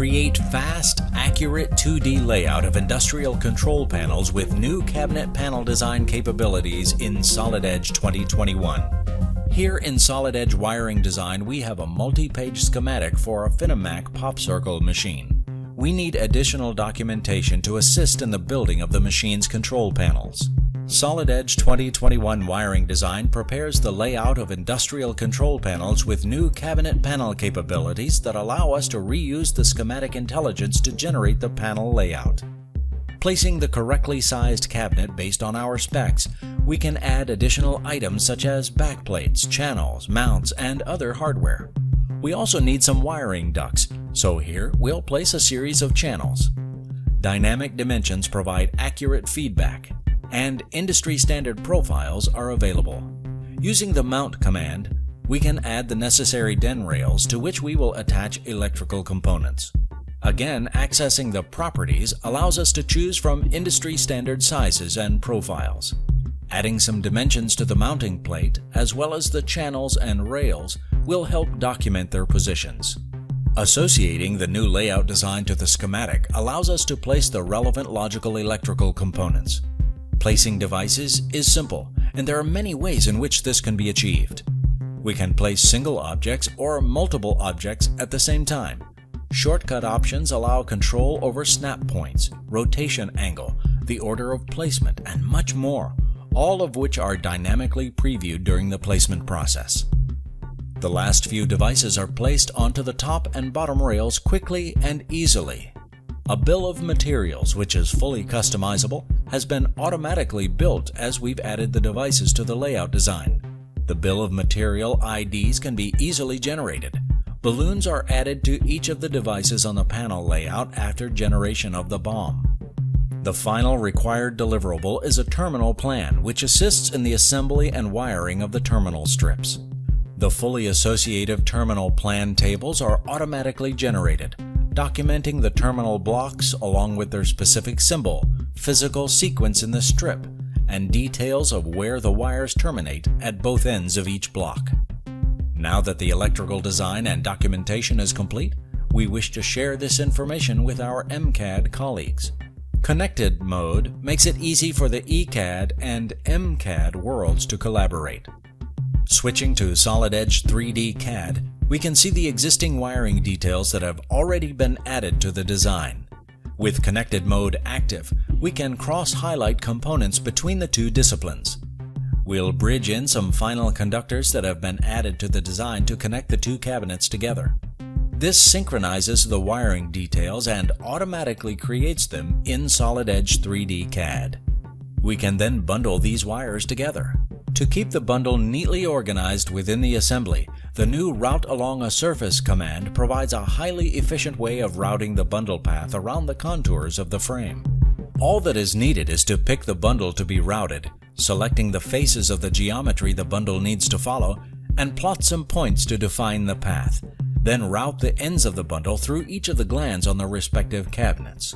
Create fast, accurate 2D layout of industrial control panels with new cabinet panel design capabilities in Solid Edge 2021. Here in Solid Edge Wiring Design, we have a multi-page schematic for a Finamac pop circle machine. We need additional documentation to assist in the building of the machine's control panels. Solid Edge 2021 Wiring Design prepares the layout of industrial control panels with new cabinet panel capabilities that allow us to reuse the schematic intelligence to generate the panel layout. Placing the correctly sized cabinet based on our specs, we can add additional items such as backplates, channels, mounts, and other hardware. We also need some wiring ducts, so here we'll place a series of channels. Dynamic dimensions provide accurate feedback, and industry standard profiles are available. Using the mount command, we can add the necessary den rails to which we will attach electrical components. Again, accessing the properties allows us to choose from industry standard sizes and profiles. Adding some dimensions to the mounting plate, as well as the channels and rails, will help document their positions. Associating the new layout design to the schematic allows us to place the relevant logical electrical components. Placing devices is simple, and there are many ways in which this can be achieved. We can place single objects or multiple objects at the same time. Shortcut options allow control over snap points, rotation angle, the order of placement, and much more, all of which are dynamically previewed during the placement process. The last few devices are placed onto the top and bottom rails quickly and easily. A bill of materials, which is fully customizable, has been automatically built as we've added the devices to the layout design. The bill of material IDs can be easily generated. Balloons are added to each of the devices on the panel layout after generation of the BOM. The final required deliverable is a terminal plan, which assists in the assembly and wiring of the terminal strips. The fully associative terminal plan tables are automatically generated, documenting the terminal blocks along with their specific symbol, physical sequence in the strip, and details of where the wires terminate at both ends of each block. Now that the electrical design and documentation is complete, we wish to share this information with our MCAD colleagues. Connected mode makes it easy for the ECAD and MCAD worlds to collaborate. Switching to Solid Edge 3D CAD, we can see the existing wiring details that have already been added to the design. With Connected mode active, we can cross-highlight components between the two disciplines. We'll bridge in some final conductors that have been added to the design to connect the two cabinets together. This synchronizes the wiring details and automatically creates them in Solid Edge 3D CAD. We can then bundle these wires together. To keep the bundle neatly organized within the assembly, the new Route Along a Surface command provides a highly efficient way of routing the bundle path around the contours of the frame. All that is needed is to pick the bundle to be routed, selecting the faces of the geometry the bundle needs to follow, and plot some points to define the path. Then route the ends of the bundle through each of the glands on the respective cabinets.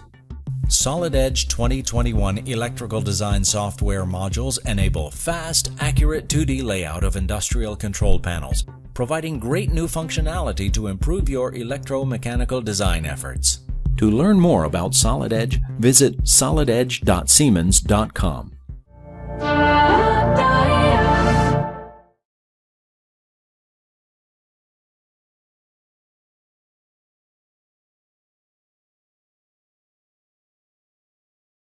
Solid Edge 2021 electrical design software modules enable fast, accurate 2D layout of industrial control panels, providing great new functionality to improve your electromechanical design efforts. To learn more about Solid Edge, visit solidedge.siemens.com.